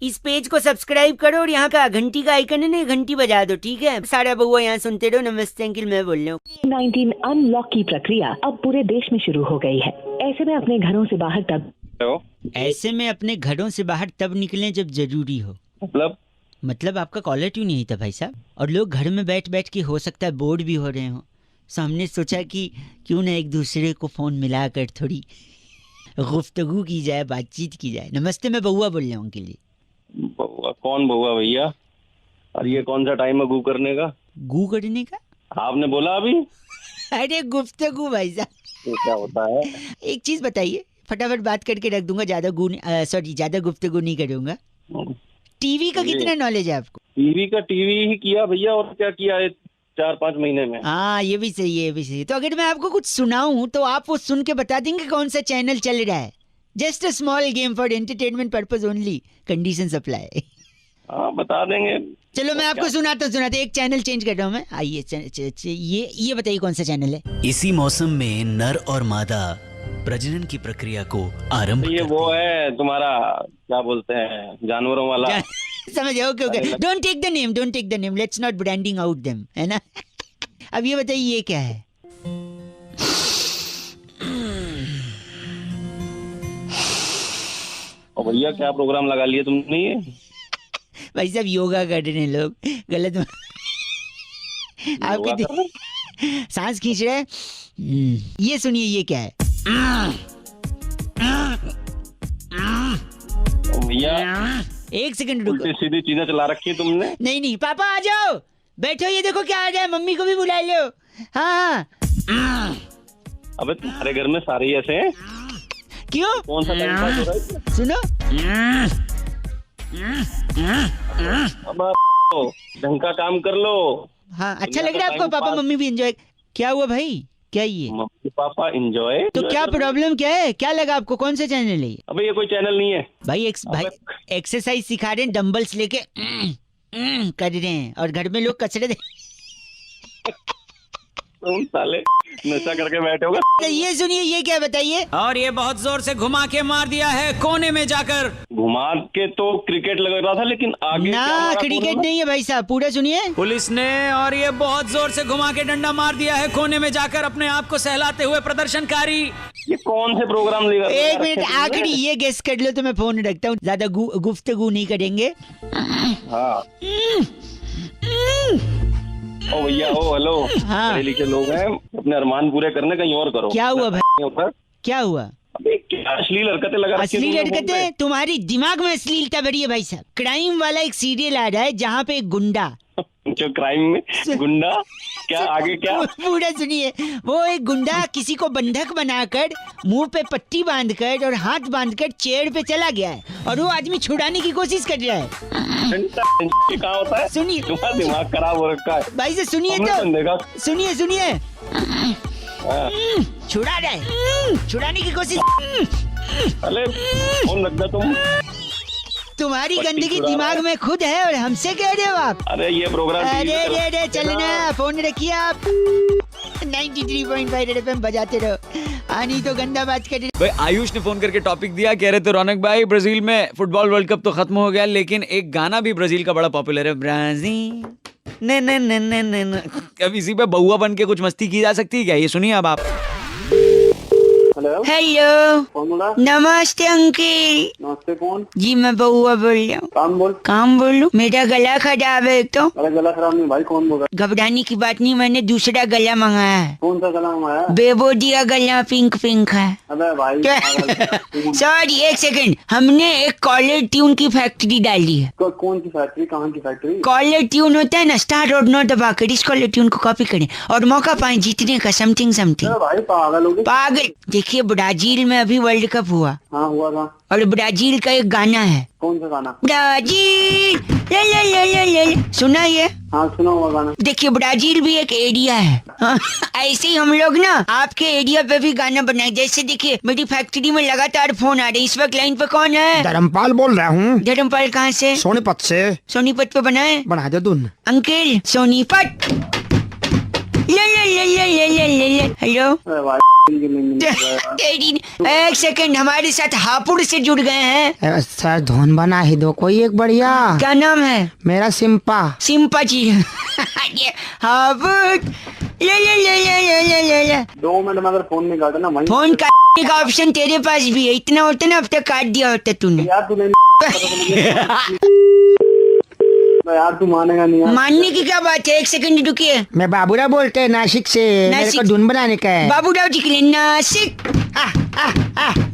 इस पेज को सब्सक्राइब करो और यहाँ का घंटी का आइकन है ना, घंटी बजा दो, ठीक है? सारा बउआ यहाँ सुनते रहो। नमस्ते अंकिल, मैं बोल रहा हूँ। 19 अनलॉक की प्रक्रिया अब पूरे देश में शुरू हो गई है। ऐसे में अपने घरों से बाहर तब ऐसे में अपने घरों से बाहर तब निकलें जब जरूरी हो। मतलब आपका कॉलर ट्यून नहीं था भाई साहब, और लोग घर में बैठ बैठ के हो सकता है बोर्ड भी हो रहे हो, सो हमने सोचा कि क्यों ना एक दूसरे को फोन मिलाकर थोड़ी गुफ्तगू की जाए, बातचीत की जाए। नमस्ते, मैं बउआ बोल रहा हूँ अंकिल जी। बउआ? कौन बउआ भैया? और ये कौन सा टाइम है गू करने का? गू करने का? आपने बोला अभी। अरे गुफ्तगू भाई साहब। तो क्या होता है? एक चीज बताइए, फटाफट बात करके रख दूंगा, ज्यादा गुफ्तगू नहीं करूंगा। टीवी का कितना नॉलेज है आपको? टीवी ही किया भैया, और क्या किया है 4-5 महीने में। हाँ, ये भी सही है, ये भी सही है। तो अगर मैं आपको कुछ सुनाऊं तो आप वो सुन के बता देंगे कौन सा चैनल चल रहा है? Just a small game for entertainment purpose only, conditions apply. हाँ, बता देंगे। चलो मैं आपको सुनाता एक चैनल चेंज कर रहा हूँ मैं। आइए, ये बताइए कौन सा चैनल है? इसी मौसम में नर और मादा प्रजनन की प्रक्रिया को आरंभ ये वो है तुम्हारा, क्या बोलते हैं, जानवरों वाला। समझ गए? Okay. Don't take the name, let's not branding out them, है ना? अब ये बताइए ये क्या है? और भैया क्या प्रोग्राम लगा लिया तुमने ये? भाई साहब योगा कर रहे हैं लोग, गलत आपके सांस खींच रहे हैं। ये सुनिए, ये क्या है? भैया एक सेकंड रुको। उल्टी सीधी चीजें चला रखी है तुमने। नहीं, पापा आ जाओ, बैठो, ये देखो क्या आ रहा है, मम्मी को भी बुला लो। हाँ। अबे तुम्हारे घर में सारे ऐसे हैं? क्यों? कौन सा टाइम पास हो रहा है? सुनो। अब ढंग का काम कर लो। हाँ, अच्छा लग रहा है आपको? पापा मम्मी भी एंजॉय। क्या हुआ भाई, क्या ये? मम्मी पापा एंजॉय तो क्या प्रॉब्लम क्या है? क्या लगा आपको? कौन सा चैनल है? अबे ये कोई चैनल नहीं है भाई एक्सरसाइज सिखा रहे हैं, डंबल्स लेके कर रहे हैं, और घर में लोग कचरे तुम साले नशा करके बैठे होगा। तो ये सुनिए, ये क्या बताइए? और ये बहुत जोर से घुमा के मार दिया है कोने में जाकर। घुमा के तो क्रिकेट लग रहा था, लेकिन आगे ना, क्या मारा क्रिकेट नहीं है भाई साहब, पूरा सुनिए। पुलिस ने और ये बहुत जोर से घुमा के डंडा मार दिया है कोने में जाकर अपने आप को सहलाते हुए प्रदर्शनकारी। ये कौन से प्रोग्राम लेगा? एक मिनट, आखिरी ये गेस कर लो तो मैं फोन रखता हूँ, ज्यादा गुफ्तगू नहीं करेंगे। हाँ। ओ भैया, ओ हेलो। हाँ। पढ़े लिखे लोग हैं, अपने अरमान पूरे करने कहीं और करो। क्या हुआ भाई? ऊपर क्या हुआ? अबे क्या अश्लील हरकतें लगा रखी है अश्लील तुमने फोन हरकतें? तुम्हारी दिमाग में अश्लीलता भरी है भाई साहब। क्राइम वाला एक सीरियल आ रहा है जहाँ पे एक गुंडा, जो क्राइम में गुंडा, क्या आगे क्या? पूरा सुनिए। वो एक गुंडा किसी को बंधक बनाकर, मुंह पे पट्टी बांधकर और हाथ बांधकर चेयर पे चला गया है, और वो आदमी छुड़ाने की कोशिश कर रहा है। कहाँ होता है? सुनिए, तुम्हारा दिमाग खराब हो रखा है भाई से सुनिए तो, सुनिए। छुड़ा रहा है, छुड़ाने की कोशिश। अरे फोन रख दो तुम। तुम्हारी गंदगी दिमाग में खुद है और हमसे कह रहे हो आप? अरे ये प्रोग्राम अरे चलना, फोन रखिए आप। 93.5 FM बजाते रहो। आनी तो गंदा बात कर रहे। भाई आयुष ने फोन करके टॉपिक दिया, कह रहे थे रौनक भाई ब्राजील में फुटबॉल वर्ल्ड कप तो खत्म हो गया, लेकिन एक गाना भी ब्राजील का बड़ा पॉपुलर है, ब्राजील ने ने ने ने ने ने। अब इसी पे बउआ बन के कुछ मस्ती की जा सकती है क्या? ये सुनिए अब आप। हेलो, कौन बोला? नमस्ते अंकिल। नमस्ते, कौन? जी मैं बउआ बोल रहा हूँ। काम बोलूं? मेरा गला खराब है तो। अरे गला खराब नहीं भाई, कौन बोल रहा? घबराने की बात नहीं, मैंने दूसरा गला मंगाया है। कौन सा गला मंगाया? बेबोदिया गला, पिंक है। अबे भाई सॉरी, एक सेकंड। हमने एक कॉलर ट्यून की फैक्ट्री डाली है। कौन सी फैक्ट्री? कहाँ की फैक्ट्री? कॉलर ट्यून होता है ना, स्टार और नो दबाकर इस कॉलर ट्यून को कॉपी करें और मौका पाए जीतने का, समथिंग। भाई पागल हो गए। पागल? देखिए, ब्राजील में अभी वर्ल्ड कप हुआ। हाँ हुआ था। और ब्राजील का एक गाना है। कौन सा गाना? ब्राजील ले ले ले ले ले, सुना ये? हाँ सुना हुआ गाना। देखिए, ब्राजील भी एक एरिया है। ऐसे ही हम लोग ना आपके एरिया पे भी गाना बनाए। जैसे देखिए, मेरी फैक्ट्री में लगातार फोन आ रहे। इस वक्त लाइन पे कौन है? धर्मपाल बोल रहा हूँ। धर्मपाल कहाँ से? सोनीपत से। सोनीपत पे बनाए? बना दे धुन। अंकिल, सोनीपत हेलो एक सेकंड, हमारे साथ हापुड़ से जुड़ गए हैं। सर धुन बना ही दो कोई एक बढ़िया। क्या नाम है? मेरा सिंपा। सिंपा जी। ये हापुड़। ले। 2 मिनट में अगर फोन नहीं काटे ना फोन काटने का ऑप्शन तेरे पास भी है, इतना होता ना अब तक काट दिया होता तूने। यार तू मानेगा नहीं यार। मानने की क्या बात है, एक सेकंड रुकिए। मैं बाबूराव बोलते हैं नासिक से। मेरे को धुन बनाने का है। बाबूराव जी के लिए नासिक।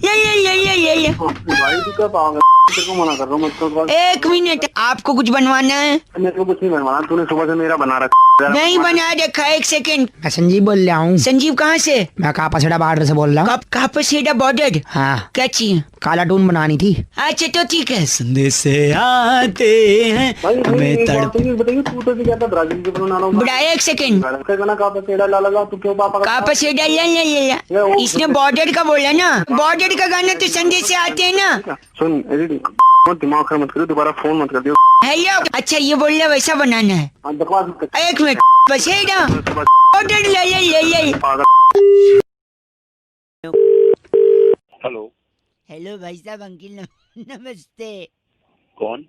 ये। भाई तू क्या पाओगे? तेरे को मना कर रहा हूँ मुझको। एक मिनट, आपको कुछ बनवाना है? मेरे को कुछ नहीं बनवाना, तूने सुबह से मेरा बना रखा। नहीं बना रखा, एक सेकंड। मैं संजीव बोल रहा हूँ। संजीव कहाँ से? मैं कापासेड़ा बॉर्डर से बोल रहा हूँ। कापासेड़ा बॉर्डर? हाँ। क्या चाहिए? काला टून बनानी थी। अच्छा तो ठीक है। संदेश आते हैं हमें तड़प। बताइए तू तो क्या था ब्राजील के बना रहा हूँ। बुढ़ाया एक सेकंड। कापासेड़ा ला लगा तू क्यों पापा? कापासेड़ा ले। इसने बॉर्डर का बोला ना, बॉर्डर का गाना तो संदेश से आते हैं ना। सुन दिमाग खराब मत करो, दोबारा फोन मत कर दियो। हेलो, अच्छा ये बोल रहा वैसा बनाना है। बकवास मत कर। एक मिनट बसेड़ा ऑर्डर ले। हेलो हेलो भाई साहब, अंकिल नमस्ते। कौन?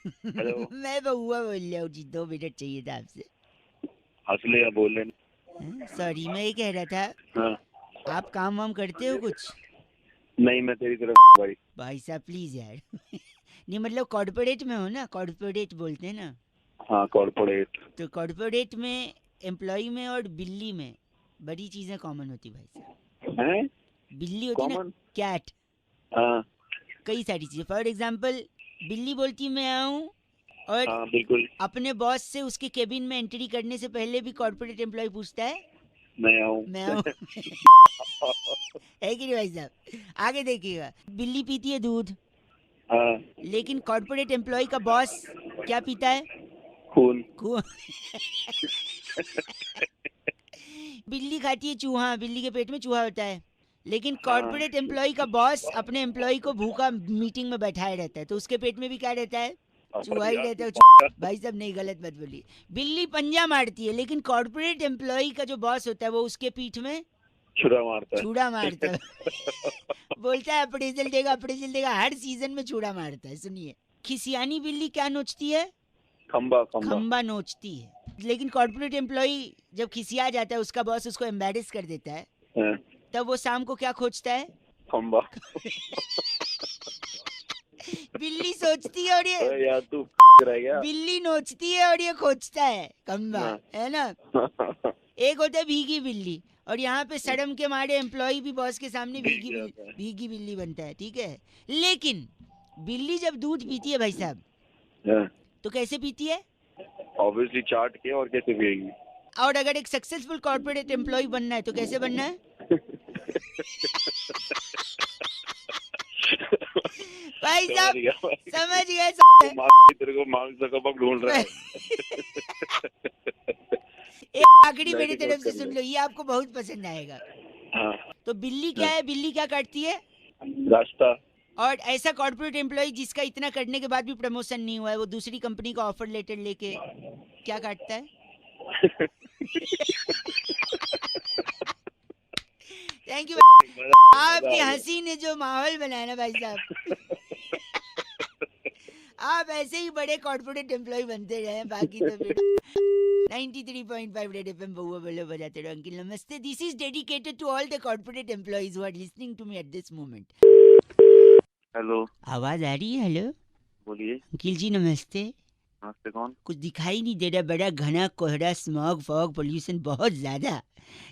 हेलो मैं बउआ बोल रहा हूँ जी, 2 मिनट चाहिए था आपसे। हंसले या बोल रहे? सॉरी, मैं ये कह रहा था, हाँ। आप काम वाम करते हो कुछ? नहीं मैं तेरी तरफ भाई साहब प्लीज यार। नहीं मतलब कॉर्पोरेट में हो ना, कॉर्पोरेट बोलते हैं ना। हाँ कॉर्पोरेट। तो कॉर्पोरेट में एम्प्लॉय में और बिल्ली में बड़ी चीजें कॉमन होती भाई साहब। हैं? बिल्ली होती ना, कैट। हाँ कई सारी चीजें, फॉर एग्जाम्पल बिल्ली बोलती मैं आऊँ, और हाँ बिल्कुल अपने बॉस से उसके केबिन में एंट्री करने से पहले भी कॉर्पोरेट एम्प्लॉय पूछता है मैं आऊँ। है कि नहीं भाई साहब? आगे देखिएगा, बिल्ली पीती है दूध, हाँ लेकिन कॉर्पोरेट एम्प्लॉय का बॉस क्या पीता है? खून। बिल्ली खाती है चूहा, बिल्ली के पेट में चूहा होता है, लेकिन कॉर्पोरेट एम्प्लॉय का बॉस अपने एम्प्लॉय को भूखा मीटिंग में बैठाए रहता है, तो उसके पेट में भी क्या रहता है? चूहा ही रहता है। भाई साहब नहीं, गलत मत बोलिए। बिल्ली पंजा मारती है, लेकिन कॉर्पोरेट एम्प्लॉय का जो बॉस होता है वो उसके पीठ में छुरा मारता है। छुरा मारता है। बोलता है अप्रेजल देगा, अप्रेजल देगा, हर सीजन में छुरा मारता है। सुनिए, खिसियानी बिल्ली क्या नोचती है? खंबा नोचती है। लेकिन कॉर्पोरेट एम्प्लॉय जब खिसिया जाता है, उसका बॉस उसको एम्बैरेस कर देता है, तब वो शाम को क्या खोजता है? खंबा। बिल्ली सोचती है और ये यार तू रह गया। बिल्ली नोचती है और ये खोजता है खंबा, है ना? एक होता है भीगी बिल्ली, और यहाँ पे शर्म के मारे एम्प्लॉय भी बॉस के सामने भीगी बिल्ली बनता है, ठीक है? लेकिन बिल्ली जब दूध पीती है भाई साहब, तो कैसे पीती है? ऑब्वियसली चाट के, और कैसे पिएगी? और अगर एक सक्सेसफुल कॉर्पोरेट एम्प्लॉय बनना है तो कैसे बनना है? भाई साहब समझ गए। तेरे को मार्क्स कब ढूंढ रहा है। एक आखिरी मेरी तरफ से सुन लो, ये आपको बहुत पसंद आएगा। हाँ। तो बिल्ली क्या है? बिल्ली क्या काटती है? रास्ता। और ऐसा कॉर्पोरेट एम्प्लॉय जिसका इतना करने के बाद भी प्रमोशन नहीं हुआ है, वो दूसरी कंपनी का ऑफर लेटर लेके क्या काटता है? Thank you. आपकी हंसी ने जो माहौल बनाया ना भाई साहब, आप ऐसे ही बड़े कॉर्पोरेट एम्प्लॉय बनते रहे। बाकी तो फिर 93.5 रेड एफएम बहुआ बोले बजाते रहो। अंकिल नमस्ते, this is dedicated to all the corporate employees who are listening to me at this moment. Hello, आवाज आ रही है? हेलो बोलिए। अंकिल जी नमस्ते। नमस्ते, कौन? कुछ दिखाई नहीं दे रहा, बड़ा घना कोहरा, स्मॉग फॉग, पोल्यूशन बहुत ज्यादा,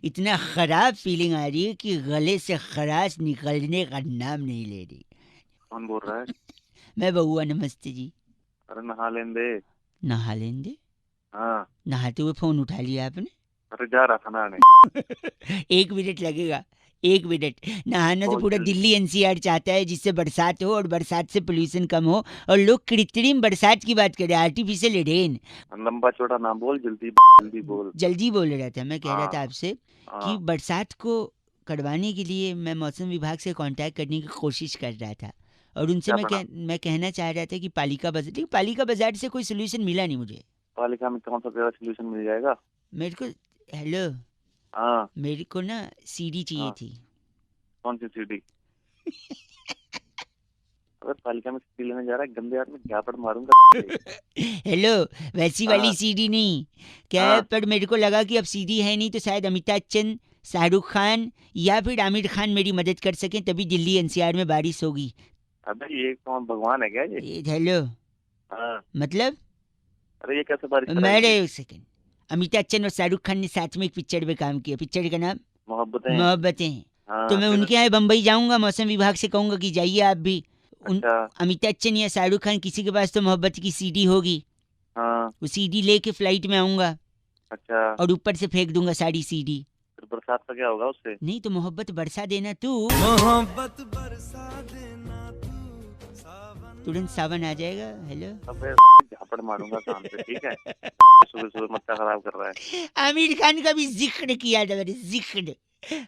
इतना खराब फीलिंग आ रही है कि गले से खराश निकलने का नाम नहीं ले रही। कौन बोल रहा है? मैं बहुआ, नमस्ते जी। अरे नहा लें दे। नहा लेंगे? हाँ। नहाते हुए फोन उठा लिया आपने? अरे जा रहा था नहाने। 1 मिनट लगेगा, 1 मिनट। नहाना तो पूरा दिल्ली एनसीआर चाहता है जिससे बरसात हो, और बरसात से पोल्यूशन कम हो, और लोग कृत्रिम बरसात की बात करें, आर्टिफिशियल रेन। लंबा चौड़ा ना बोल, जल्दी बोल। जल्दी बोल रहा था, मैं कह रहा था आपसे कि बरसात को करवाने के लिए मैं मौसम विभाग से कांटेक्ट करने की कोशिश कर रहा था, और उनसे मैं कहना चाह रहा था कि पालिका बाजार से कोई सोल्यूशन मिला नहीं मुझे। पालिका में कौन सा सोल्यूशन मिल जाएगा? मेरे को हेलो, हाँ, मेरे को ना सीडी चाहिए हाँ। थी। कौन सी सीडी? अबे पालिका में सीडी लेने जा रहा है, गंदे हाथ में झापड़ मारूंगा। हेलो, वैसी हाँ। वाली सीडी नहीं, क्या है, हाँ। पर मेरे को लगा कि अब सीडी है नहीं तो शायद अमिताभ बच्चन, शाहरुख खान या फिर आमिर खान मेरी मदद कर सकें, तभी दिल्ली एनसीआर में बारिश होगी। अबे ये कौन भगवान है क्या ये? हेलो, हाँ। मतलब अरे ये कैसे बारिश मैं कराएगी? एक सेकंड, अमिताभ बच्चन और शाहरुख खान ने साथ में एक पिक्चर में काम किया, पिक्चर का नाम मोहब्बतें। मोहब्बतें। हाँ, तो मैं फिर? उनके यहाँ बम्बई जाऊंगा, मौसम विभाग से कहूंगा कि जाइए आप भी। अच्छा। अमिताभ बच्चन या शाहरुख खान किसी के पास तो मोहब्बत की सीडी होगी, हाँ। वो सीडी लेके फ्लाइट में आऊंगा अच्छा, और ऊपर से फेंक दूंगा सारी सीडी। फिर बरसात का क्या होगा उससे? नहीं तो मोहब्बत बरसा देना तू, तुरंत सावन आ जाएगा। हेलो, अबे झापड़ मारूंगा काम से, ठीक है? सुबह सुबह मत्था खराब कर रहा है। आमिर खान का भी जिक्र किया था मैंने, जिक्र।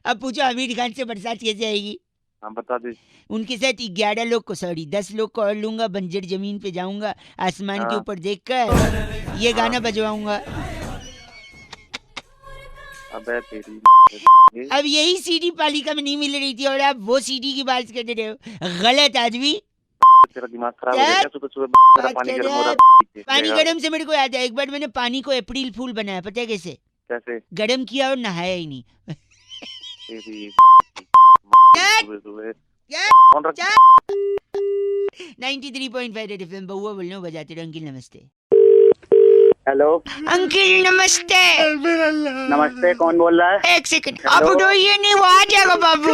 अब पूछो आमिर खान से बरसात कैसे आएगी? हाँ, बता दी। उनके साथ 11 लोग को, सॉरी 10 लोग को और लूंगा, बंजर जमीन पे जाऊंगा, आसमान के हाँ। ऊपर देखकर ये गाना बजवाऊंगा। अबे तेरी अब यही सीडी पालिका में नहीं मिल रही थी और आप वो सीडी की बात कर रहे हो, गलत आदमी। तेरा दिमाग खराब हो क्या? गया क्या? सुबह सुबह तेरा बात पानी कर गर्म रहे हो हैं? रहा है। पानी गर्म से मेरे को याद है, एक बार मैंने पानी को अप्रैल फूल बनाया, पता है कैसे? कैसे? गर्म किया और नहाया ही नहीं। तेरी क्या? सुबह सुबह क्या? कौन रख? क्या? 93.5 रेड एफएम, बउआ बोल रहा हूँ, बजाते रहो। अंकिल नमस्ते। हेलो, अंकिल नमस्ते। नमस्ते, कौन बोल रहा है? एक सेकंड, आप उठाइए नहीं, वो आ जाएगा बाबू।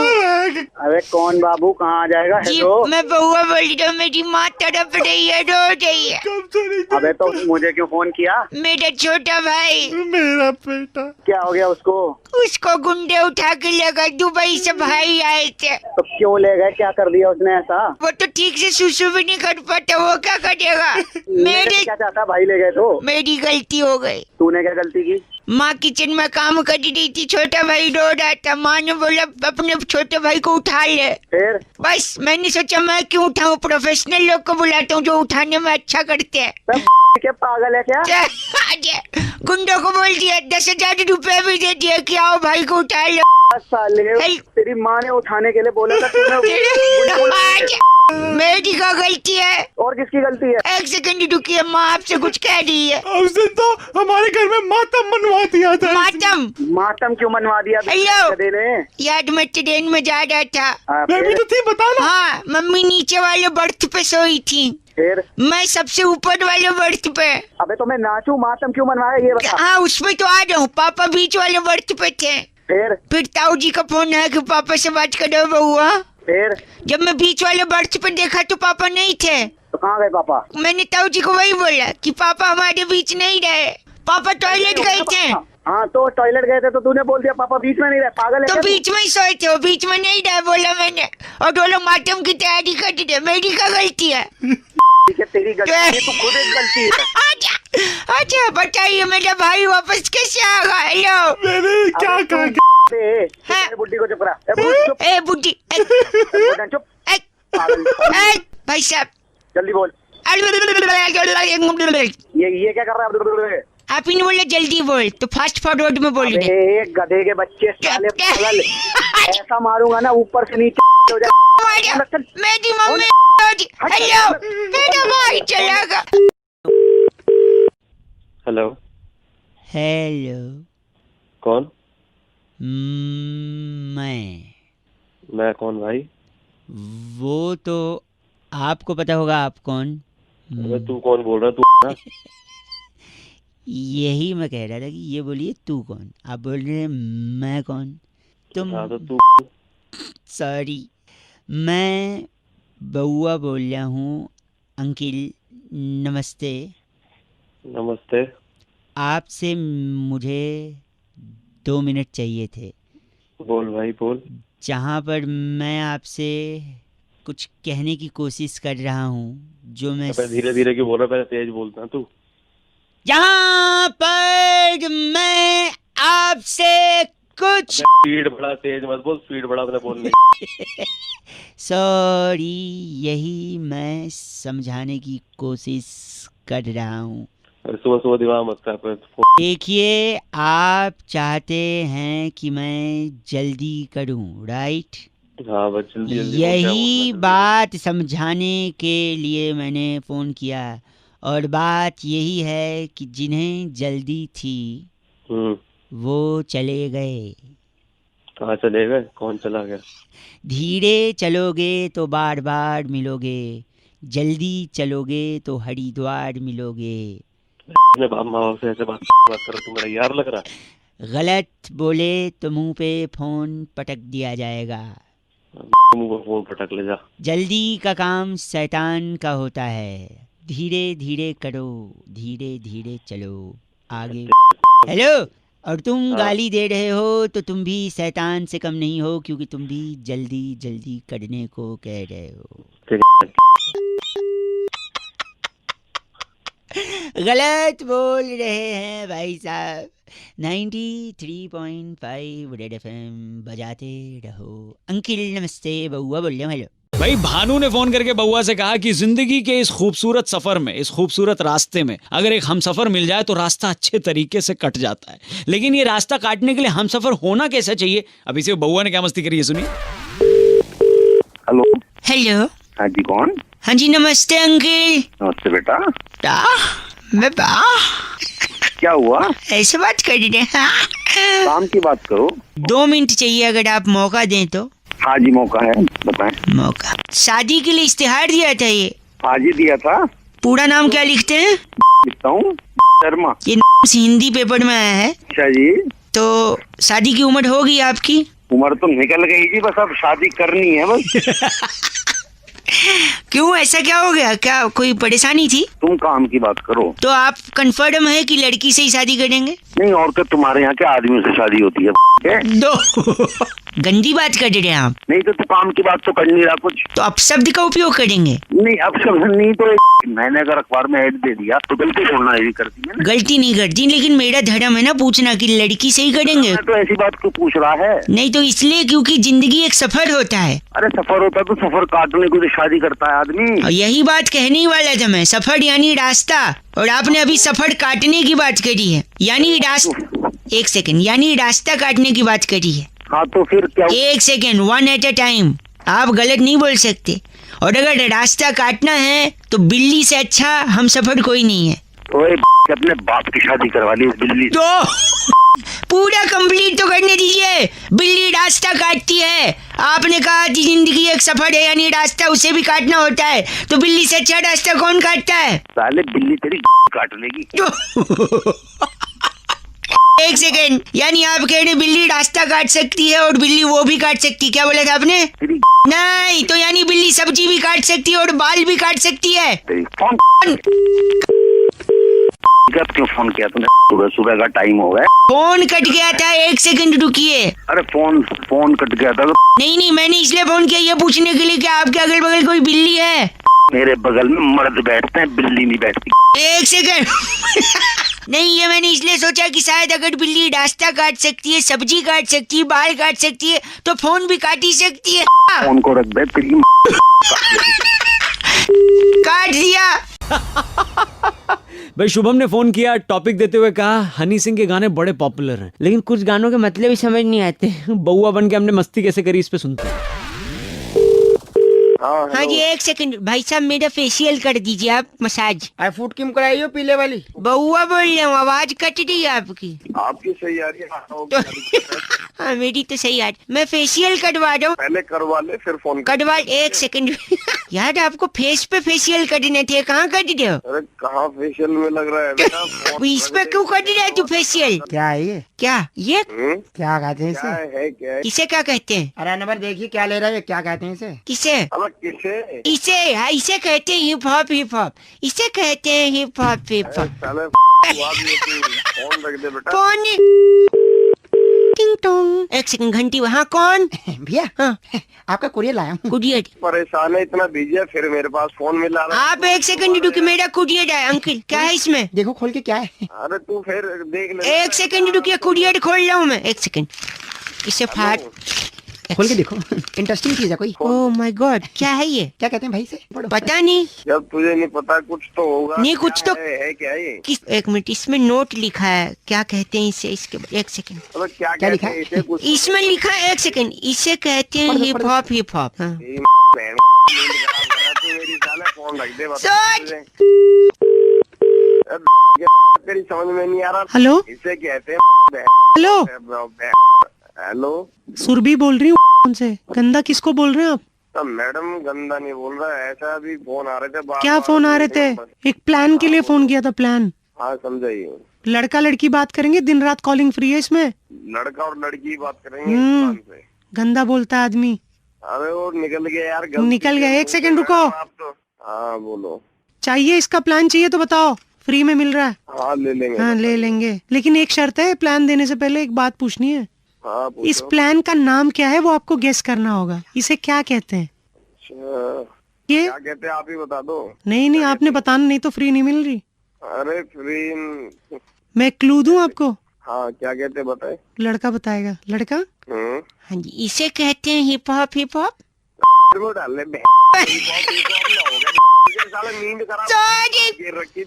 अरे कौन बाबू, कहाँ आ जाएगा? जी हेलो, मैं बउआ बोल रही हूँ, मेरी माँ तड़प रही है, रो रही है। अबे तो मुझे क्यों फोन किया? मेरा छोटा भाई, क्या हो गया उसको? उसको गुंडे उठा के ले गए, दुबई से भाई आए थे। तो क्यों ले गए? क्या कर दिया उसने ऐसा? वो तो ठीक से सुसु भी नहीं कर पाता, वो क्या करेगा? मेरे क्या चाहता भाई ले गए तो? मेरी गलती हो गई। तूने क्या गलती की? माँ किचन में काम कर रही थी, छोटा भाई रो रहा था, माँ ने बोला अपने छोटे भाई को उठा ले। फिर? बस मैंने सोचा मैं क्यों उठाऊं, प्रोफेशनल लोग को बुलाता हूँ जो उठाने में अच्छा करते हैं। क्या पागल है क्या? गुंडों को बोल दिया, 10,000 रुपए भी दे दिया कि आओ भाई को उठा लो। साले, तेरी माँ ने उठाने के लिए बोला था तूने। मेरी क्या गलती है? और किसकी गलती है? एक सेकंड रुकिए, माँ आपसे कुछ कह रही है। उस दिन तो हमारे घर में मातम मनवा दिया था। मातम? मातम क्यों मनवा दिया? हेलो, गधे ने? याद मैं ट्रेन में जा रहा था। मैं भी तो थी, बताना। हाँ, मम्मी नीचे वाले बर्थ पे सोई थी, फिर? मैं सबसे ऊपर वाले बर्थ पे। अबे तो मैं नाचूं, मातम क्यों मनवाया ये बता। हाँ उसमें तो आ रहा हूँ, पापा बीच वाले बर्थ पे थे। फिर ताऊ जी का फोन है कि पापा से बात करो बउआ। फिर जब मैं बीच वाले बर्थ पे देखा तो पापा नहीं थे। तो कहाँ गए पापा? मैंने ताऊ जी को वही बोला कि पापा हमारे बीच नहीं रहे, पापा टॉयलेट गए थे। हाँ तो टॉयलेट गए थे तो तूने बोल दिया पापा बीच में नहीं रहे, पागल है तो क्या तू? बीच में ही सोए थे, वो बीच में नहीं रहे बोला मैंने, और वो लोग मातम की तैयारी कर रहे। मेरी क्या गलती है? ठीक है, तेरी गलती है, तू खुद एक गलती है। अच्छा बताइए, मेरा भाई वापस कैसे आ गया? हेलो, मैंने क्या कहा? बुड्ढी को चुप रहा। ए बुड्ढी, चुप। भाई साहब जल्दी बोल। ये क्या कर रहा है? आप ही ने बोला जल्दी बोल, तो फास्ट फॉरवर्ड में बोल रहे। एक गधे के बच्चे साले पागल, ऐसा मारूंगा ना ऊपर से नीचे हो जाए। मेरी मम्मी, हेलो, मेरा भाई चला गया। हेलो। हेलो, कौन? मैं कौन भाई? वो तो आपको पता होगा, आप कौन? अबे तू कौन बोल रहा है? तू ना? यही मैं कह रहा था कि ये बोलिए तू कौन, आप बोल रहे हैं मैं कौन? तुम? हाँ तो तू। सॉरी, मैं बउआ बोल रहा हूँ। अंकिल नमस्ते। नमस्ते। आपसे मुझे 2 मिनट चाहिए थे। बोल भाई बोल। जहाँ पर मैं आपसे कुछ कहने की कोशिश कर रहा हूँ, जो मैं धीरे धीरे क्यों बोल रहा है? तेज बोलता तू। जहाँ पर मैं आपसे कुछ स्पीड बढ़ा, तेज मत बोल, स्पीड बढ़ा अपने बोलने। सॉरी, यही मैं समझाने की कोशिश कर रहा हूँ। सुबह सुबह दिमाग मत कर पे देखिए, आप चाहते हैं कि मैं जल्दी करूं, राइट? हाँ बस जल्दी जल्दी यही बात समझाने के लिए मैंने फ़ोन किया, और बात यही है कि जिन्हें जल्दी थी वो चले गए। कहाँ चले गए? कौन चला गया? धीरे चलोगे तो बार बार मिलोगे, जल्दी चलोगे तो हरिद्वार मिलोगे। अपने बाप माँ बाप से ऐसे बात करो, तू मेरा यार लग रहा है। गलत बोले तो मुंह पे फ़ोन पटक दिया जाएगा। मुंह पर फोन पटक ले जा। जल्दी का काम शैतान का होता है। धीरे धीरे करो, धीरे धीरे चलो आगे। हेलो, और तुम गाली दे रहे हो तो तुम भी शैतान से कम नहीं हो, क्योंकि तुम भी जल्दी जल्दी करने को कह रहे हो। गलत बोल रहे हैं भाई साहब। 93.5 रेड FM बजाते रहो। अंकिल नमस्ते, बउआ बोल रहे हो। हेलो भाई, भानु ने फोन करके बउआ से कहा कि जिंदगी के इस खूबसूरत सफर में, इस खूबसूरत रास्ते में अगर एक हमसफर मिल जाए तो रास्ता अच्छे तरीके से कट जाता है, लेकिन ये रास्ता काटने के लिए हमसफर होना कैसा चाहिए? अब इसे बउआ ने क्या मस्ती करी है, सुनिए। हेलो। हेलो। हाँ जी, कौन? हाँ जी, नमस्ते अंकिल। नमस्ते बेटा। क्या हुआ? ऐसे बात कर रहे हैं? काम की बात करो। 2 मिनट चाहिए अगर आप मौका दें तो। हाँ जी, मौका है, बताएं। मौका शादी के लिए इस्तेहार दिया था ये। हाँ जी, दिया था। पूरा नाम क्या लिखते हैं? लिखता हूँ शर्मा। ये हिंदी पेपर में आया है। अच्छा जी। तो शादी की उम्र होगी आपकी? उम्र तो निकल गई जी, बस अब शादी करनी है बस। क्यों, ऐसा क्या हो गया? क्या कोई परेशानी थी? तुम काम की बात करो। तो आप कंफर्म है कि लड़की से ही शादी करेंगे? नहीं, और तो तुम्हारे यहाँ के आदमियों से शादी होती है। दो गंदी बात कर रहे हैं आप। नहीं तो तू काम की बात तो कर नहीं रहा कुछ। तो अपशब्द का उपयोग करेंगे? नहीं, अपशब्द नहीं तो मैंने अगर अखबार में ऐड दे दिया तो गलती छोड़ना ये करती है ना? गलती नहीं करती, लेकिन मेरा धर्म है ना पूछना कि लड़की से ही करेंगे। तो ऐसी बात क्यों पूछ रहा है? नहीं तो इसलिए क्योंकि जिंदगी एक सफर होता है। अरे सफर होता तो सफर काटने को तो शादी करता है आदमी। और यही बात कहने ही वाला था मैं, सफर यानी रास्ता, और आपने अभी सफर काटने की बात करी है, यानी रास्ता। एक सेकंड, यानी रास्ता काटने की बात करी है। हाँ तो फिर क्या? एक सेकंड, 1 at a टाइम। आप गलत नहीं बोल सकते। और अगर रास्ता काटना है तो बिल्ली से अच्छा हम सफर कोई नहीं है। ओए अपने बाप की शादी करवा ली इस बिल्ली से। तो पूरा कंप्लीट तो करने दीजिए। बिल्ली रास्ता काटती है, आपने कहा कि जिंदगी एक सफर है, यानी रास्ता उसे भी काटना होता है, तो बिल्ली से अच्छा रास्ता कौन काटता है? साले बिल्ली तेरी काट लेगी। एक सेकेंड, यानी आप कह रहे बिल्ली रास्ता काट सकती है और बिल्ली वो भी काट सकती है? क्या बोला था आपने? नहीं, तो यानी बिल्ली सब्जी भी काट सकती है और बाल भी काट सकती है। क्यों फोन किया तूने? सुबह सुबह का टाइम हो गया। फोन कट गया था, 1 सेकंड रुकिए। अरे फोन कट गया था तो? नहीं, मैंने इसलिए फोन किया ये पूछने के लिए कि आपके अगल बगल कोई बिल्ली है? मेरे बगल में मर्द बैठते हैं, बिल्ली नहीं बैठती। 1 सेकंड। नहीं, ये मैंने इसलिए सोचा कि शायद अगर बिल्ली रास्ता काट सकती है, सब्जी काट सकती है, बाल काट सकती है, तो फोन भी काट ही सकती है। फोन को रख दे, तेरी काट दिया। भाई शुभम ने फोन किया, टॉपिक देते हुए कहा हनी सिंह के गाने बड़े पॉपुलर हैं, लेकिन कुछ गानों के मतलब ही समझ नहीं आते। बउआ बन के हमने मस्ती कैसे करी इस पे सुनते हैं। हाँ जी, 1 सेकंड भाई साहब, मेरा फेशियल कर दीजिए आप, मसाज। फूट क्यों कराई हो पीले वाली? बउआ बोल रहे हूँ, आवाज कट रही है आपकी। आपकी सही आ रही है। हाँ, मेरी तो सही आ रही। मैं फेशियल करवा रहा हूँ। पहले करवा ले फिर फोन कटवा। 1 सेकंड। यार आपको फेस पे फेशियल करने थे, कहाँ कर रहे हो? अरे कहाँ फेशियल में लग रहा है बेटा? इस पे क्यों कर रहा है तू फेशियल? क्या है ये? क्या ये क्या कहते हैं इसे? क्या है? किसे क्या कहते हैं? अरे नंबर देखिए क्या ले रहा है, क्या कहते हैं इसे? किसे? किसे? इसे, हाँ, इसे कहते हैं हिप हॉप। हिप हॉप इसे कहते हैं, hip hop. Hip hop. Phone रख दे बेटा। फोन। टिंग टोंग। 1 सेकंड, घंटी। वहाँ कौन? भैया, हाँ, आपका कुरियर लाया हूँ। कुरियर? परेशान है, इतना बिजी है, फिर मेरे पास फोन मिला। आप 1 सेकंड रुकिए, मेरा कुरियर है। अंकल क्या है इसमें? देखो खोल के क्या है। अरे तू फिर देख ले। 1 सेकंड रुकिए, कुरियर खोल रहा हूँ मैं। 1 सेकंड, इसे फाड़। खोल के देखो, इंटरेस्टिंग चीज है कोई। ओह माय गॉड, क्या है ये? क्या कहते हैं भाई से? पढ़ो। पता नहीं। जब तुझे नहीं पता कुछ तो होगा। नहीं कुछ तो है क्या ये? किस, एक मिनट, इसमें नोट लिखा है, क्या कहते हैं इसे? इसके एक सेकंड, मतलब क्या क्या लिखा कहते है? हैं इसे? कुछ इसमें लिखा है, एक सेकंड, इसे कहते हैं पढ़ो, हिप पढ़ो। हॉप। हिप हॉप, हाँ। बहन नींद खराब कर रहा तू मेरी, साले फोन रख दे बता सोच। तुझे। तेरी समझ में नहीं आ रहा। हेलो इसे कहते हैं हेलो, हेलो। सुरभि बोल रही हूँ उनसे। गंदा किसको बोल रहे हैं आप? तो मैडम गंदा नहीं बोल रहा है, ऐसा अभी फोन आ रहे थे बार क्या बार फोन आ रहे थे? एक प्लान के लिए फोन किया था, प्लान। हाँ समझाइए। लड़का लड़की बात करेंगे, दिन रात कॉलिंग फ्री है इसमें। लड़का और लड़की बात करेंगे हम्म। इस प्लान से। गंदा बोलता है आदमी। अरे वो निकल गया यार, गलती निकल गया, से। एक सेकंड रुको। आप तो हाँ बोलो। चाहिए इसका प्लान चाहिए तो बताओ, फ्री में मिल रहा है। हाँ ले लेंगे। हाँ ले लेंगे, लेकिन एक शर्त है, प्लान देने से पहले एक बात पूछनी है। हाँ इस पूछो। प्लान का नाम क्या है वो आपको गेस करना होगा। इसे क्या कहते हैं? अच्छा, ये क्या कहते हैं आप ही बता दो। नहीं आपने बताना, नहीं तो फ्री नहीं मिल रही। अरे फ्री। मैं क्लू दूं आपको? हाँ क्या कहते हैं बताए। लड़का बताएगा। लड़का, हाँ जी, इसे कहते हैं हिप हॉप। हिप हॉप, वो डाल ले साला नींद खराब गिर रखी।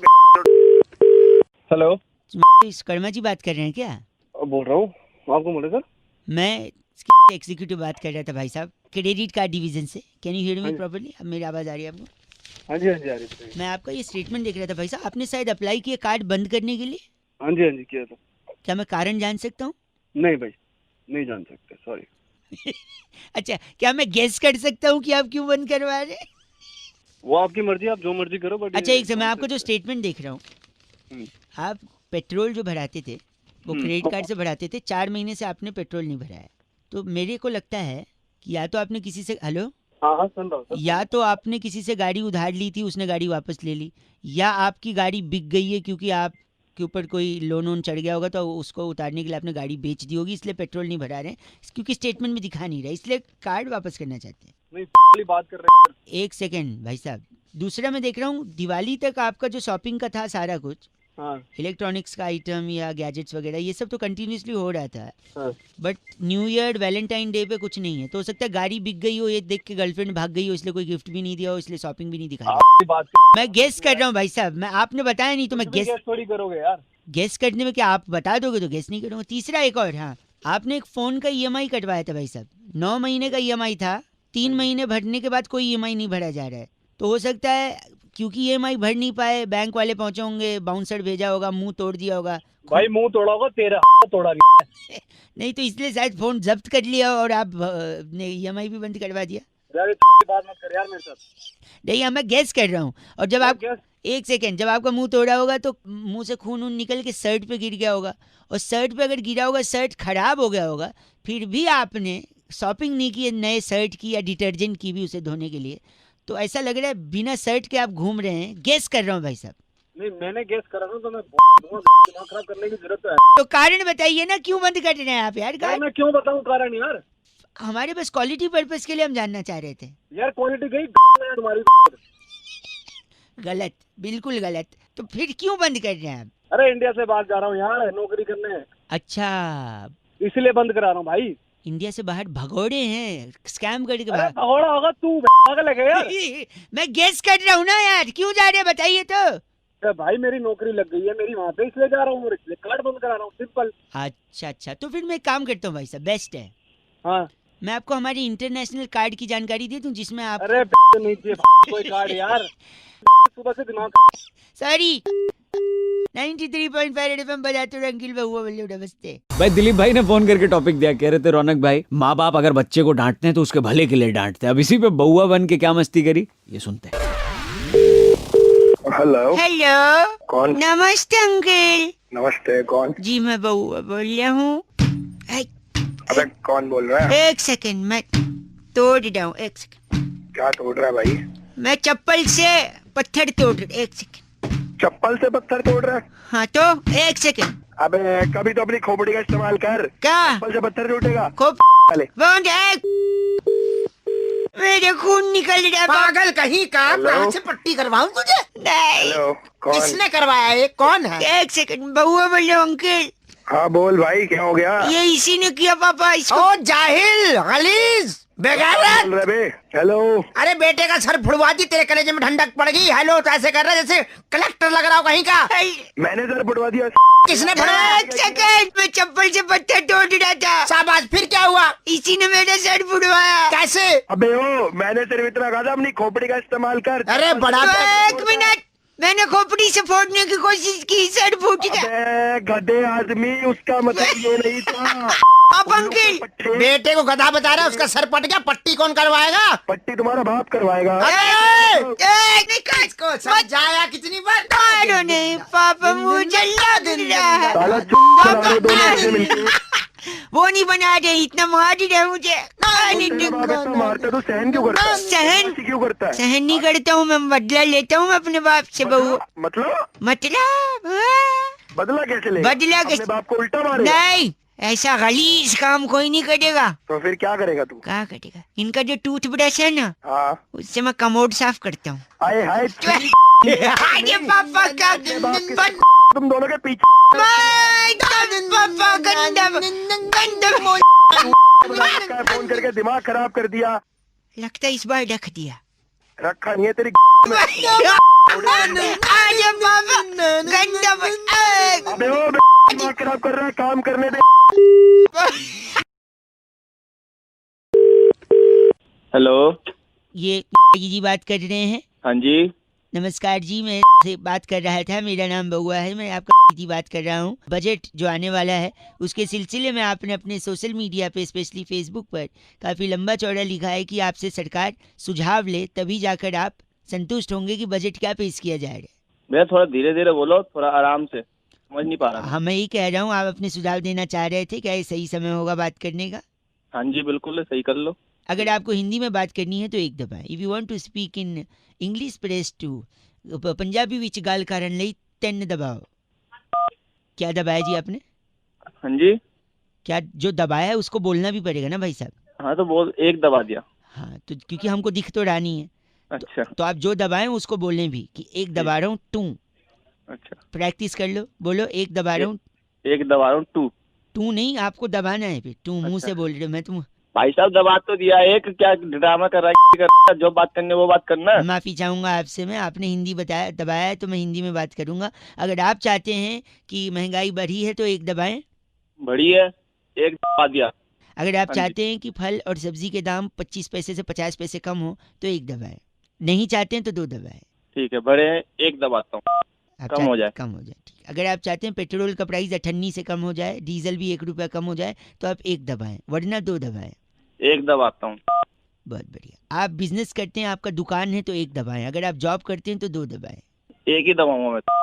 हेलो, इस कर्मा जी बात कर रहे हैं क्या? बोल रहा हूँ। आपको बोले सर? मैं एग्जीक्यूटिव बात कर रहा था भाई साहब, क्रेडिट कार्ड डिवीजन से। Can you hear me properly? अब मेरी आवाज आ रही है आपको? हाँ जी आ रही है। मैं आपका ये स्टेटमेंट देख रहा था भाई साहब, आपने शायद अप्लाई किया कार्ड बंद करने के लिए। हाँ जी किया था। क्या मैं कारण जान सकता हूँ? नहीं भाई, नहीं जान सकते, सॉरी। अच्छा, क्या मैं गेस कर सकता हूँ कि आप क्यों बंद करवा रहे हैं? वो आपकी मर्जी, आप जो मर्जी करो। बट अच्छा एक समय, मैं आपको जो स्टेटमेंट देख रहा हूँ, आप पेट्रोल जो भराते थे वो क्रेडिट कार्ड से भराते थे, 4 महीने से आपने पेट्रोल नहीं भराया। तो मेरे को लगता है कि या तो आपने किसी से, हेलो, हाँ सुन रहा हूँ। या तो आपने किसी से गाड़ी उधार ली थी, उसने गाड़ी वापस ले ली, या आपकी गाड़ी बिक गई है क्योंकि आप के ऊपर कोई लोन वोन चढ़ गया होगा तो उसको उतारने के लिए आपने गाड़ी बेच दी होगी, इसलिए पेट्रोल नहीं भरा रहे हैं, क्योंकि स्टेटमेंट में दिखा नहीं रहा, इसलिए कार्ड वापस करना चाहते हैं। नहीं बात कर रहे हैं। एक सेकेंड भाई साहब, दूसरा मैं देख रहा हूँ दिवाली तक आपका जो शॉपिंग का था सारा कुछ, हाँ इलेक्ट्रॉनिक्स का आइटम या गैजेट्स वगैरह, ये सब तो कंटिन्यूसली हो रहा था। हाँ। But new year Valentine day पे कुछ नहीं है, तो हो सकता है गाड़ी बिक गई हो, ये देख के गर्लफ्रेंड भाग गई हो, इसलिए कोई गिफ्ट भी नहीं दिया हो, इसलिए शॉपिंग भी नहीं दिखाई। बात मैं गेस कर रहा हूँ भाई साहब, मैं आपने बताया नहीं तो मैं गेस थोड़ी करोगे यार। गेस करने में क्या आप बता दोगे तो गेस नहीं करूँगा। तीसरा एक और, हाँ, आपने एक फ़ोन का EMI कटवाया था भाई साहब, 9 महीने का EMI था, 3 महीने भरने के बाद कोई EMI नहीं भरा जा रहा है, तो हो सकता है क्योंकि EMI भर नहीं पाए, बैंक वाले पहुंचे होंगे, बाउंसर भेजा होगा, मुंह तोड़ दिया होगा। भाई मुंह तोड़ा होगा तेरा, तोड़ा नहीं तो इसलिए शायद फ़ोन जब्त कर लिया और आप ने EMI भी बंद करवा दिया। बात मत कर यार मेरे साथ। नहीं, मैं गेस कर रहा हूँ। और जब आप, एक सेकेंड, जब आपका मुंह तोड़ा होगा तो मुंह से खून निकल के शर्ट पे गिर गया होगा, और शर्ट पे अगर गिरा होगा, शर्ट खराब हो गया होगा, फिर भी आपने शॉपिंग नहीं की नए शर्ट की या डिटर्जेंट की भी उसे धोने के लिए, तो ऐसा लग रहा है बिना शर्ट के आप घूम रहे हैं। गेस कर रहा हूँ भाई साहब। नहीं मैंने गेस करा ना, तो मैं दिमाग खराब करने की जरूरत है। तो कारण बताइए ना, क्यों बंद कर रहे हैं आप यार? मैं क्यों बताऊं कारण यार? हमारे पास क्वालिटी पर्पस के लिए हम जानना चाह रहे थे यार। क्वालिटी गई तुम्हारी। गलत, बिल्कुल गलत। तो फिर क्यों बंद कर रहे हैं आप? अरे इंडिया से बाहर जा रहा हूँ यार, नौकरी करने। अच्छा, इसलिए बंद करा रहा हूँ भाई। इंडिया से बाहर भगोड़े हैं, स्कैम करके अरे बाहर। भगोड़ा होगा तू, पागल है क्या यार? मैं गेस कर रहा हूँ ना यार, क्यों जा रहे हैं बताइए तो। भाई मेरी नौकरी लग गई है मेरी वहाँ पे, इसलिए जा रहा हूँ, इसलिए कार्ड बंद करा रहा हूँ, सिंपल। अच्छा, तो फिर मैं एक काम करता हूँ भाई साहब, बेस्ट है, हाँ मैं आपको हमारी इंटरनेशनल कार्ड की जानकारी दे दूं, जिसमें आप, अरे नहीं चाहिए कोई कार्ड यार, सुबह से दिमाग। सॉरी, 93.5 FM बजाते रहो, अंकिल बहुआ बोलो नमस्ते। भाई दिलीप भाई ने फोन करके टॉपिक दिया, कह रहे थे रौनक भाई, माँ बाप अगर बच्चे को डांटते हैं तो उसके भले के लिए डांटते हैं। अब इसी पे बउआ बन के क्या मस्ती करी, ये सुनते हैं। हेलो हेलो, कौन? नमस्ते अंकल। नमस्ते, कौन? जी मैं बउआ बोल रहा हूँ। अबे कौन बोल रहा है? एक सेकंड, मैं तोड़ रहा हूँ, एक सेकंड। क्या तोड़ रहा है भाई? मैं चप्पल से पत्थर तोड़ रहा, एक सेकंड। चप्पल से पत्थर तोड़ रहा है? हाँ तो एक सेकंड। अबे कभी तो अपनी खोपड़ी का इस्तेमाल कर। क्या? चप्पल से पत्थर टूटेगा? खूब चले। बंद है, मेरे खून निकल रहा। पागल कहीं का, हेलो? कहाँ से पट्टी करवाऊं तुझे? नहीं, हेलो कौन? किसने करवाया? ये कौन है? एक सेकंड, बउआ बोल रहा हूँ अंकल। हाँ बोल भाई, क्या हो गया? ये इसी ने किया पापा इसको। ओ जाहिल गलीज बेगैरत। बोल रहे बे? हेलो। अरे बेटे का सर फुड़वा दी, तेरे कलेजे में ठंडक पड़ गई। हेलो तो ऐसे कर रहा है जैसे कलेक्टर लग रहा हो कहीं का। मैंने सर फुटवा दिया। किसने फुड़वाया? एक सेकंड, मैं चप्पल से पत्थर तोड़ रहा था। शाबाश, फिर क्या हुआ? इसी ने मेरा सर फुड़वाया। कैसे? अबे ओ, मैंने सिर्फ इतना कहा था अपनी खोपड़ी का इस्तेमाल कर। अरे बड़ा एक मिनट, मैंने खोपड़ी से फोड़ने की कोशिश की, सर फूट गया। अबे गधे आदमी, उसका मतलब ये नहीं था। आप अंकिल, बेटे को गधा बता रहा है, उसका सर पट गया। पट्टी कौन करवाएगा? पट्टी तुम्हारा बाप करवाएगा। इसको समझाया कितनी बार? मारो नहीं पापा, मुझे लग रहा है। साला चुप करा दो दोनों ऐसे मिलके। वो नहीं बना रहे, इतना मार ही रहे मुझे। मारता तो सहन क्यों करता है? सहन क्यों करता है? सहन नहीं करता हूँ मैं, बदला लेता हूँ अपने बाप से बहू। मतलब हाँ। बदला कैसे ले? बदला अपने कैसे? बाप को उल्टा मारे? नहीं, ऐसा गलीज काम कोई नहीं करेगा। तो फिर क्या करेगा तू? क्या करेगा? इनका जो टूथ ब्रश है ना, हाँ। उससे मैं कमोड साफ करता हूँ। आए हाय अरे पापा का तुम दोनों के पीछे पापा गंदा गंदा फोन करके दिमाग खराब कर दिया। लगता है इस बार रख दिया। रखा नहीं है तेरी। आजा पापा गंदा अबे ओ दिमाग खराब कर रहा है, काम करने दे। हेलो। ये जी बात कर रहे हैं? हाँ जी। नमस्कार जी, मैं से बात कर रहा था, मेरा नाम बउआ है, मैं आपका जी बात कर रहा हूँ। बजट जो आने वाला है उसके सिलसिले में आपने अपने सोशल मीडिया पे, स्पेशली फेसबुक पर काफ़ी लंबा चौड़ा लिखा है कि आपसे सरकार सुझाव ले तभी जाकर आप संतुष्ट होंगे कि बजट क्या पेश किया जा रहा है। भैया थोड़ा धीरे धीरे बोलो, थोड़ा आराम से, समझ नहीं पा रहा। हाँ, मैं यही कह रहा हूँ, आप अपने सुझाव देना चाह रहे थे, क्या ये सही समय होगा बात करने का? हाँ जी बिल्कुल, सही कर लो। अगर आपको हिंदी में बात करनी है तो एक दबाएं। If you want to speak in English press two Punjabi विच गाल करन लई 10 दबाओ। क्या दबाया जी आपने? हाँ जी। क्या जो दबाया है उसको बोलना भी पड़ेगा ना भाई साहब? हाँ तो बोल, एक दबा दिया। हाँ, तो क्योंकि हमको दिख तो रहा नहीं है। अच्छा। तो आप जो दबाएं उसको बोलें भी कि एक दबा रहा हूँ टू। अच्छा, प्रैक्टिस कर लो, बोलो एक दबा रहा हूँ। एक दबा रहा हूँ टू। टू नहीं, आपको दबाना है फिर। टू मुंह से बोल रहे हो, मैं तुम भाई साहब दबा तो दिया एक, क्या ड्रामा कर रहा है? जो बात करनी है वो बात करना। माफी चाहूंगा आपसे, मैं आपने हिंदी बताया दबाया है तो मैं हिंदी में बात करूंगा। अगर आप चाहते हैं कि महंगाई बढ़ी है तो एक दबाएं। बड़ी है, एक दबा दिया। अगर आप हाँ जी। चाहते हैं कि फल और सब्जी के दाम 25 पैसे से 50 पैसे कम हो तो एक दबाएं। नहीं चाहते हैं तो 2 दबाएं। ठीक है, बड़े हैं, एक दबाता हूँ, आप कम हो जाए। कम हो जाए, ठीक। अगर आप चाहते हैं पेट्रोल का प्राइस 98 से कम हो जाए, डीजल भी 1 रुपया कम हो जाए तो आप एक दबाएं, वरना 2 दबाएं। एक दबाता हूँ। बहुत बढ़िया। आप बिजनेस करते हैं, आपका दुकान है तो एक दबाएं। अगर आप जॉब करते हैं तो 2 दबाएं। एक ही दबाऊंगा मैं तो।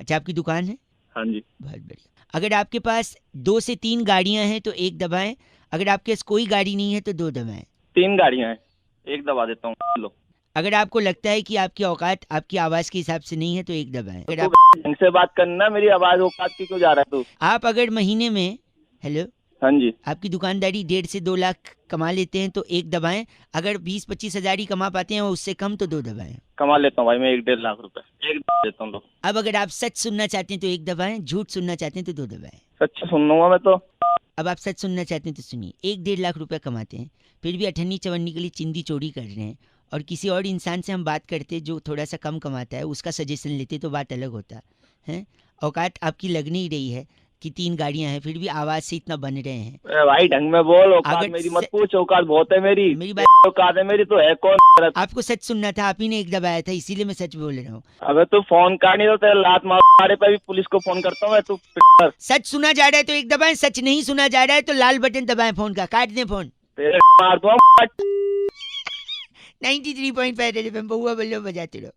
अच्छा, आपकी दुकान है? हाँ जी। बहुत बढ़िया। अगर आपके पास 2 से 3 गाड़ियां हैं तो एक दबाएं। अगर आपके पास कोई गाड़ी नहीं है तो 2 दबाएं। 3 गाड़ियाँ हैं, एक दबा देता हूँ। लो। अगर आपको लगता है कि आपकी औकात आपकी आवाज के हिसाब से नहीं है तो एक दबाएं। अगर आप ढंग से बात करना, मेरी आवाज औकात की क्यों जा रहा है तू? आप अगर महीने में, हेलो, हाँ जी। आपकी दुकानदारी 1.5 से 2 लाख कमा लेते हैं तो एक दबाएं। अगर 20-25 हज़ार ही कमा पाते हैं और उससे कम तो 2 दबाएं। कमा लेता हूँ भाई मैं 1-1.5 लाख रुपए, एक दबा देता हूँ। लो। अब अगर आप सच सुनना चाहते हैं तो एक दबाएं, झूठ सुनना चाहते हैं तो 2 दबाएं। सच्ची सुन लूंगा मैं तो। अब आप सच सुनना चाहते हैं तो सुनिए। 1-1.5 लाख रुपए कमाते हैं, फिर भी अठन्नी चवन्नी के लिए चिंदी चोरी कर रहे हैं, और किसी और इंसान से हम बात करते जो थोड़ा सा कम कमाता है, उसका सजेशन लेते तो बात अलग होता है। औकात आपकी लग नहीं रही है कि 3 गाड़ियां हैं, फिर भी आवाज से इतना बन रहे हैं। ए भाई ढंग में बोल, औकात अगर मेरी से- मत पूछ, औकात बहुत है मेरी। मेरी बात, औकात है मेरी तो है कौन? आपको सच सुनना था, आप ही ने एक दबाया था, इसीलिए मैं सच बोल रहा हूँ। अबे तू फोन का नहीं तो तेरे लात मारे पे भी पुलिस को फोन करता हूँ मैं। तू पिटर। सच सुना जा रहा है तो एक दबाएं, सच नहीं सुना जा रहा है तो लाल बटन दबाएं फोन का, काट दें फोन। तेरे मार दूंगा। 93.5 एफएम, बहुआ बल्लो बजाते रहो।